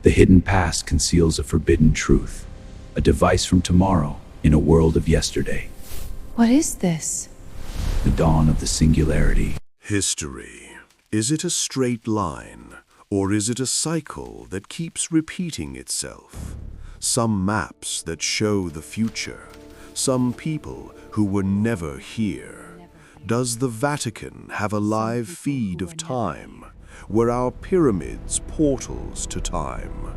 The hidden past conceals a forbidden truth, a device from tomorrow in a world of yesterday. What is this? The dawn of the Singularity. History. Is it a straight line, or is it a cycle that keeps repeating itself? Some maps that show the future, some people who were never here. Does the Vatican have a live feed of time? Were our pyramids portals to time?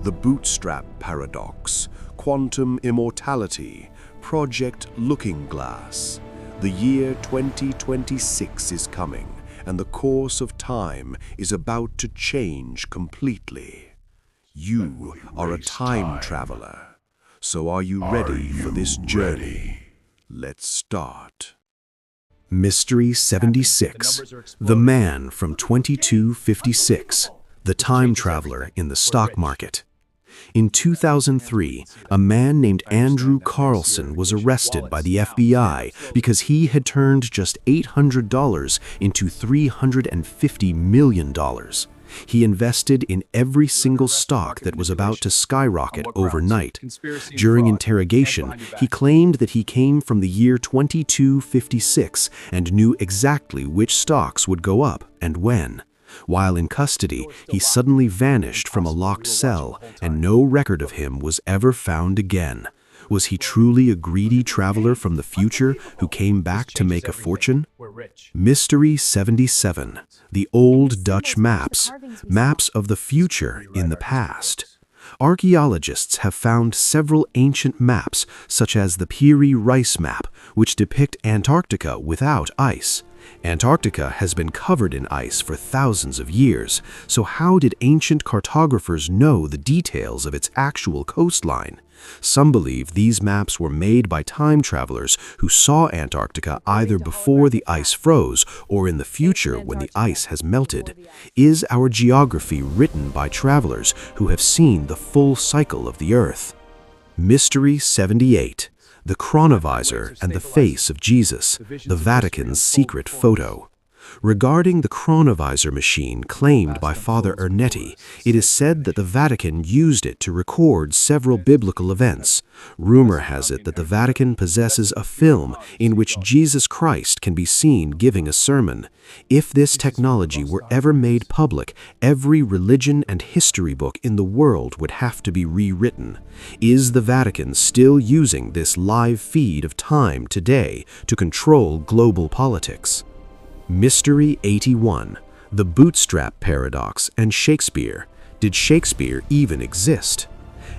The Bootstrap paradox, quantum immortality, Project Looking Glass. The year 2026 is coming, and the course of time is about to change completely. You are a time traveler. So are you ready for this journey? Let's start. Mystery 76, the man from 2256, the time traveler in the stock market. In 2003, a man named Andrew Carlssin was arrested by the FBI because he had turned just $800 into $350 million. He invested in every single stock that was about to skyrocket overnight. During interrogation, he claimed that he came from the year 2256 and knew exactly which stocks would go up and when. While in custody, he suddenly vanished from a locked cell, and no record of him was ever found again. Was he truly a greedy traveler from the future who came back to make a fortune? Mystery 77, the old Dutch maps, maps of the future in the past. Archaeologists have found several ancient maps, such as the Piri Reis map, which depict Antarctica without ice. Antarctica has been covered in ice for thousands of years, so how did ancient cartographers know the details of its actual coastline? Some believe these maps were made by time travelers who saw Antarctica either before the ice froze or in the future when the ice has melted. Is our geography written by travelers who have seen the full cycle of the Earth? Mystery 78. The Chronovisor and the face of Jesus, the Vatican's secret photo. Regarding the Chronovisor machine claimed by Father Ernetti, it is said that the Vatican used it to record several biblical events. Rumor has it that the Vatican possesses a film in which Jesus Christ can be seen giving a sermon. If this technology were ever made public, every religion and history book in the world would have to be rewritten. Is the Vatican still using this live feed of time today to control global politics? Mystery 81, the Bootstrap paradox and Shakespeare. Did Shakespeare even exist?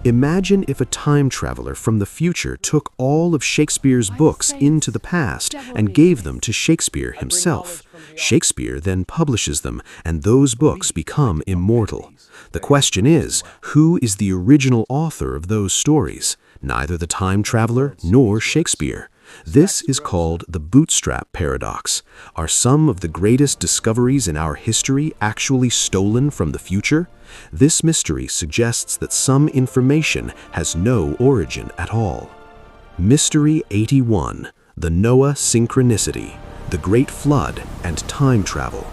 Imagine if a time traveler from the future took all of Shakespeare's books into the past and gave them to Shakespeare himself. Shakespeare then publishes them, and those books become immortal. The question is, who is the original author of those stories? Neither the time traveler nor Shakespeare. This is called the Bootstrap paradox. Are some of the greatest discoveries in our history actually stolen from the future? This mystery suggests that some information has no origin at all. Mystery 81, the Noah synchronicity, the Great Flood and time travel.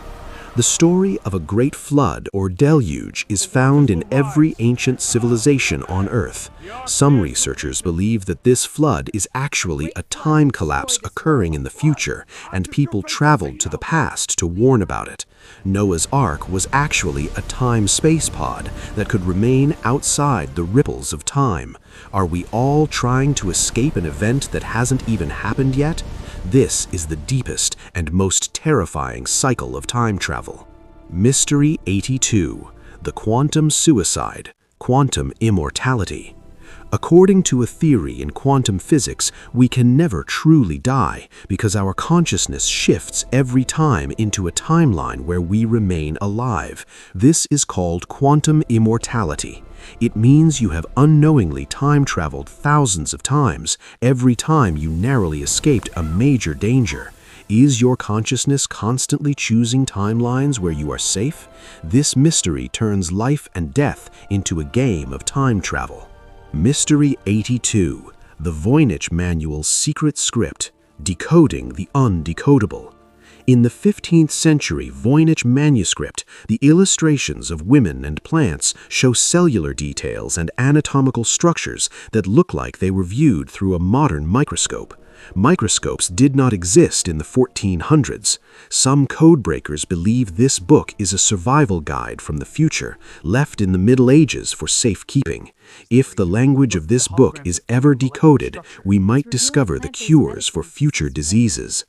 The story of a great flood or deluge is found in every ancient civilization on Earth. Some researchers believe that this flood is actually a time collapse occurring in the future, and people traveled to the past to warn about it. Noah's Ark was actually a time-space pod that could remain outside the ripples of time. Are we all trying to escape an event that hasn't even happened yet? This is the deepest and most terrifying cycle of time travel. Mystery 82, the quantum suicide, quantum immortality. According to a theory in quantum physics, we can never truly die because our consciousness shifts every time into a timeline where we remain alive. This is called quantum immortality. It means you have unknowingly time traveled thousands of times, every time you narrowly escaped a major danger. Is your consciousness constantly choosing timelines where you are safe? This mystery turns life and death into a game of time travel. Mystery 82, the Voynich Manual's secret script, decoding the undecodable. In the 15th century Voynich Manuscript, the illustrations of women and plants show cellular details and anatomical structures that look like they were viewed through a modern microscope. Microscopes did not exist in the 1400s. Some codebreakers believe this book is a survival guide from the future, left in the Middle Ages for safekeeping. If the language of this book is ever decoded, we might discover the cures for future diseases.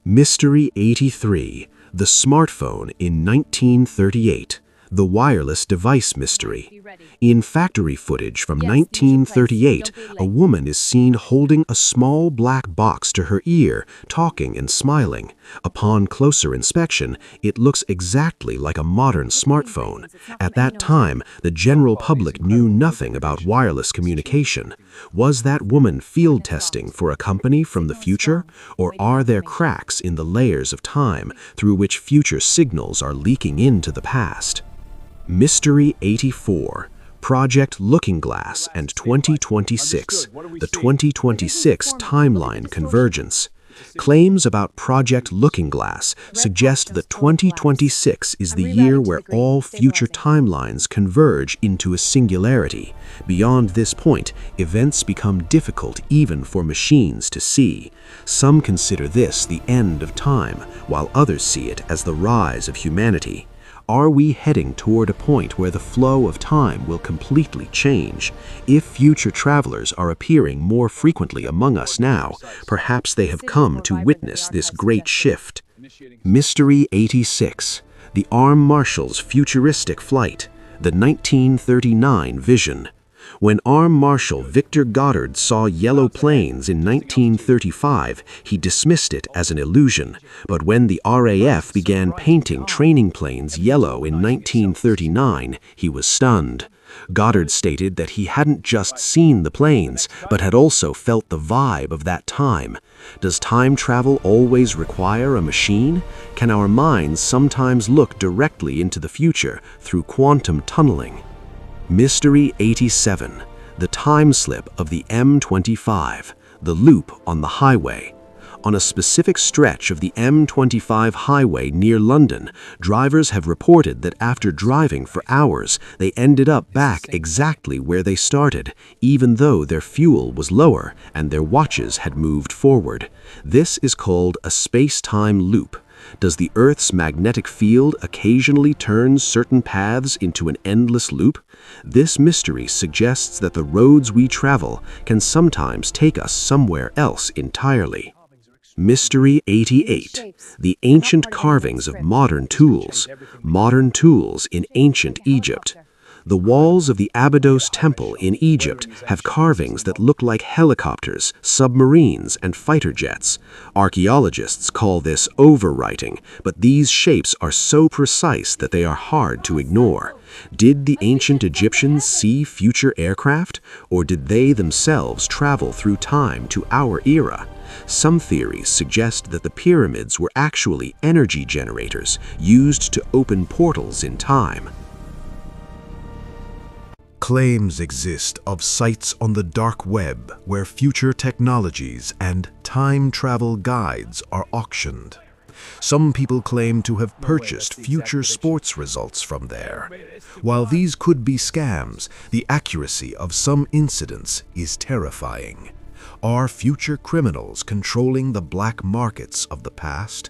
Mystery 83, the smartphone in 1938. The wireless device mystery. In factory footage from 1938, a woman is seen holding a small black box to her ear, talking and smiling. Upon closer inspection, it looks exactly like a modern smartphone. At that time, the general public knew nothing about wireless communication. Was that woman field testing for a company from the future? Or are there cracks in the layers of time through which future signals are leaking into the past? Mystery 84, Project Looking Glass and 2026, the 2026 timeline convergence. Claims about Project Looking Glass suggest that 2026 is the year where all future timelines converge into a singularity. Beyond this point, events become difficult even for machines to see. Some consider this the end of time, while others see it as the rise of humanity. Are we heading toward a point where the flow of time will completely change? If future travelers are appearing more frequently among us now, perhaps they have come to witness this great shift. Mystery 86, the Armed Marshals' futuristic flight, the 1939 vision. When Armed Marshal Victor Goddard saw yellow planes in 1935, he dismissed it as an illusion. But when the RAF began painting training planes yellow in 1939, he was stunned. Goddard stated that he hadn't just seen the planes, but had also felt the vibe of that time. Does time travel always require a machine? Can our minds sometimes look directly into the future through quantum tunneling? Mystery 87, the time slip of the M25, the loop on the highway. On a specific stretch of the M25 highway near London, drivers have reported that after driving for hours, they ended up back exactly where they started, even though their fuel was lower and their watches had moved forward. This is called a space-time loop. Does the Earth's magnetic field occasionally turn certain paths into an endless loop? This mystery suggests that the roads we travel can sometimes take us somewhere else entirely. Mystery 88, the ancient carvings of modern tools in ancient Egypt. The walls of the Abydos temple in Egypt have carvings that look like helicopters, submarines, and fighter jets. Archaeologists call this overwriting, but these shapes are so precise that they are hard to ignore. Did the ancient Egyptians see future aircraft, or did they themselves travel through time to our era? Some theories suggest that the pyramids were actually energy generators used to open portals in time. Claims exist of sites on the dark web where future technologies and time travel guides are auctioned. Some people claim to have purchased future sports results from there. While these could be scams, the accuracy of some incidents is terrifying. Are future criminals controlling the black markets of the past?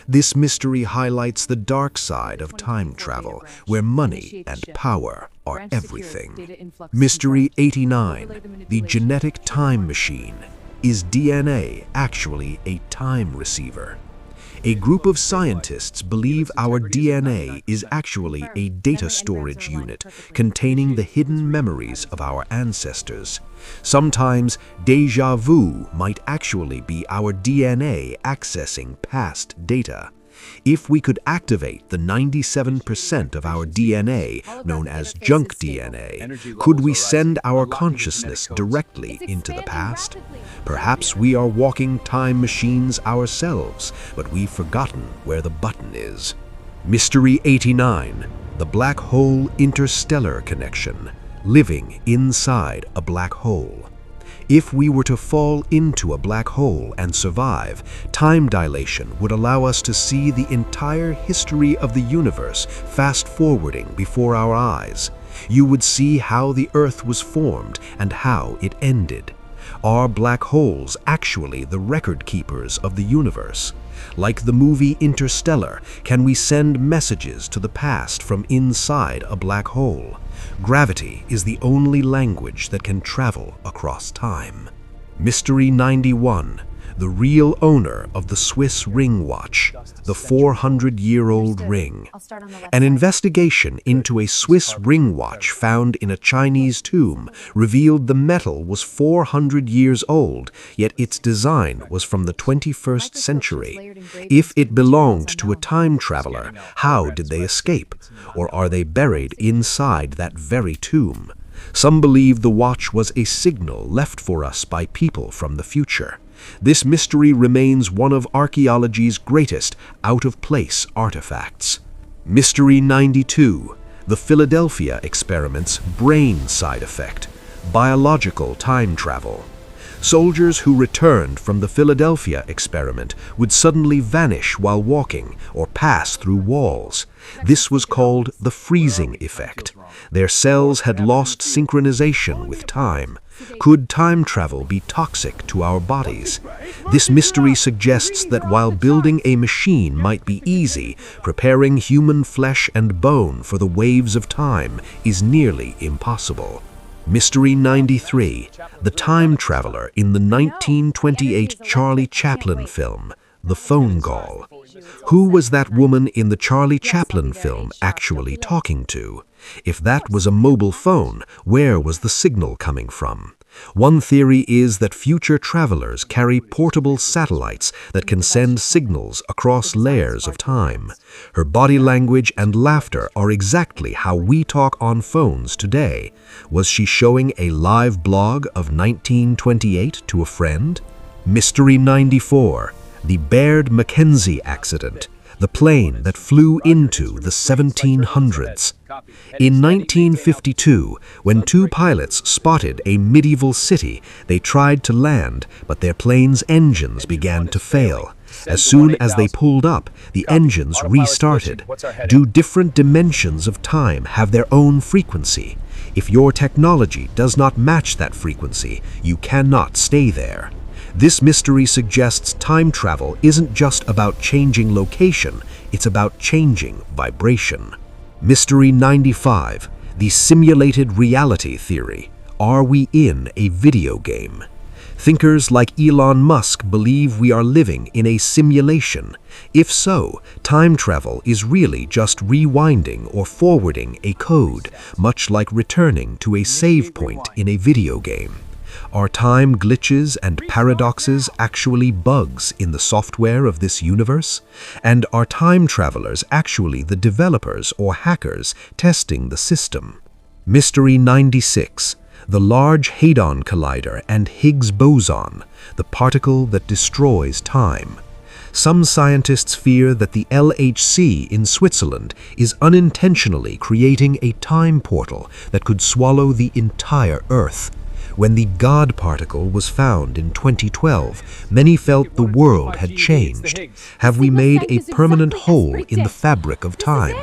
This mystery highlights the dark side of time travel, where money and power are everything. Mystery 89, the genetic time machine. Is DNA actually a time receiver? A group of scientists believe our DNA is actually a data storage unit containing the hidden memories of our ancestors. Sometimes, déjà vu might actually be our DNA accessing past data. If we could activate the 97% of our DNA, known as junk DNA, could we send our consciousness directly into the past? Perhaps we are walking time machines ourselves, but we've forgotten where the button is. Mystery 89, the black hole interstellar connection, living inside a black hole. If we were to fall into a black hole and survive, time dilation would allow us to see the entire history of the universe fast-forwarding before our eyes. You would see how the Earth was formed and how it ended. Are black holes actually the record keepers of the universe? Like the movie Interstellar, can we send messages to the past from inside a black hole? Gravity is the only language that can travel across time. Mystery 91, the real owner of the Swiss ring watch, the 400-year-old ring. An investigation into a Swiss ring watch found in a Chinese tomb revealed the metal was 400 years old, yet its design was from the 21st century. If it belonged to a time traveler, how did they escape? Or are they buried inside that very tomb? Some believe the watch was a signal left for us by people from the future. This mystery remains one of archaeology's greatest out-of-place artifacts. Mystery 92, the Philadelphia experiment's brain side effect, biological time travel. Soldiers who returned from the Philadelphia experiment would suddenly vanish while walking or pass through walls. This was called the freezing effect. Their cells had lost synchronization with time. Could time travel be toxic to our bodies? This mystery suggests that while building a machine might be easy, preparing human flesh and bone for the waves of time is nearly impossible. Mystery 93, the time traveler in the 1928 Charlie Chaplin film, The Phone Call. Who was that woman in the Charlie Chaplin film actually talking to? If that was a mobile phone, where was the signal coming from? One theory is that future travelers carry portable satellites that can send signals across layers of time. Her body language and laughter are exactly how we talk on phones today. Was she showing a live blog of 1928 to a friend? Mystery 94, the Baird-Mackenzie accident, the plane that flew into the 1700s. In 1952, when two pilots spotted a medieval city, they tried to land, but their plane's engines began to fail. As soon as they pulled up, the engines restarted. Do different dimensions of time have their own frequency? If your technology does not match that frequency, you cannot stay there. This mystery suggests time travel isn't just about changing location, it's about changing vibration. Mystery 95, the simulated reality theory. Are we in a video game? Thinkers like Elon Musk believe we are living in a simulation. If so, time travel is really just rewinding or forwarding a code, much like returning to a save point in a video game. Are time glitches and paradoxes actually bugs in the software of this universe? And are time travelers actually the developers or hackers testing the system? Mystery 96, the Large Hadron Collider and Higgs boson, the particle that destroys time. Some scientists fear that the LHC in Switzerland is unintentionally creating a time portal that could swallow the entire Earth. When the God particle was found in 2012, many felt the world had changed. Have we made a permanent hole in the fabric of time?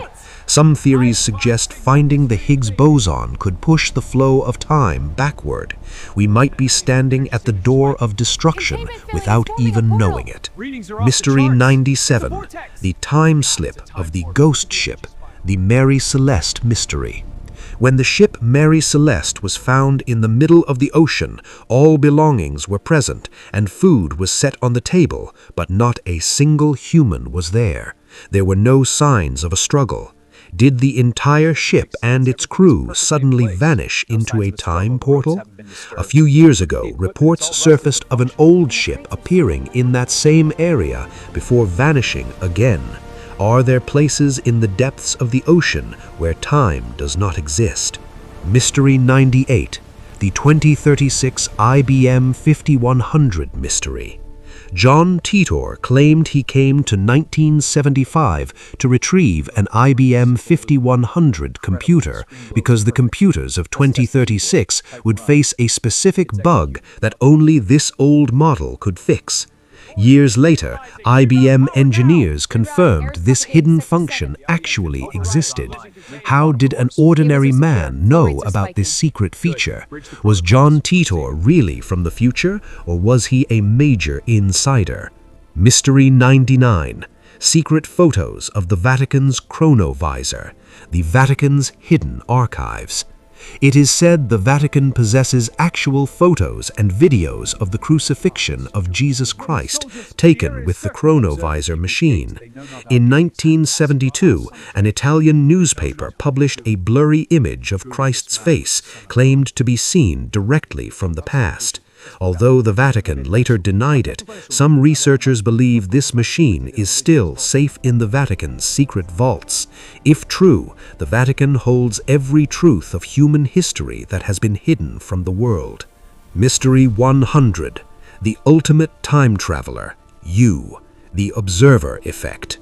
Some theories suggest finding the Higgs boson could push the flow of time backward. We might be standing at the door of destruction without even knowing it. Mystery 97, the time slip of the ghost ship, the Mary Celeste mystery. When the ship Mary Celeste was found in the middle of the ocean, all belongings were present and food was set on the table, but not a single human was there. There were no signs of a struggle. Did the entire ship and its crew suddenly vanish into a time portal? A few years ago, reports surfaced of an old ship appearing in that same area before vanishing again. Are there places in the depths of the ocean where time does not exist? Mystery 98, the 2036 IBM 5100 mystery. John Titor claimed he came to 1975 to retrieve an IBM 5100 computer because the computers of 2036 would face a specific bug that only this old model could fix. Years later, IBM engineers confirmed this hidden function actually existed. How did an ordinary man know about this secret feature? Was John Titor really from the future, or was he a major insider? Mystery 99. Secret photos of the Vatican's Chronovisor, the Vatican's hidden archives. It is said the Vatican possesses actual photos and videos of the crucifixion of Jesus Christ taken with the Chronovisor machine. In 1972, an Italian newspaper published a blurry image of Christ's face claimed to be seen directly from the past. Although the Vatican later denied it, some researchers believe this machine is still safe in the Vatican's secret vaults. If true, the Vatican holds every truth of human history that has been hidden from the world. Mystery 100. The ultimate time traveler. You. The observer effect.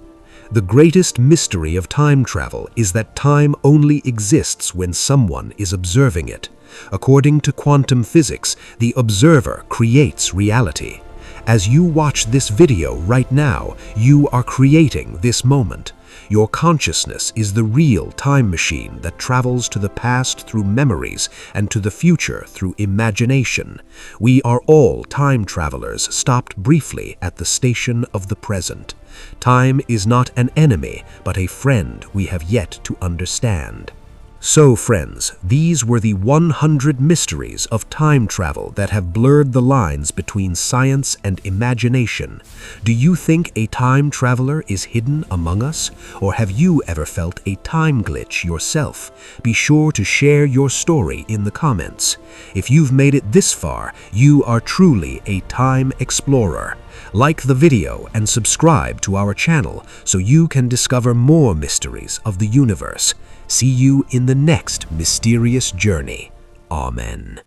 The greatest mystery of time travel is that time only exists when someone is observing it. According to quantum physics, the observer creates reality. As you watch this video right now, you are creating this moment. Your consciousness is the real time machine that travels to the past through memories and to the future through imagination. We are all time travelers stopped briefly at the station of the present. Time is not an enemy, but a friend we have yet to understand. So, friends, these were the 100 mysteries of time travel that have blurred the lines between science and imagination. Do you think a time traveler is hidden among us? Or have you ever felt a time glitch yourself? Be sure to share your story in the comments. If you've made it this far, you are truly a time explorer. Like the video and subscribe to our channel so you can discover more mysteries of the universe. See you in the next mysterious journey. Amen.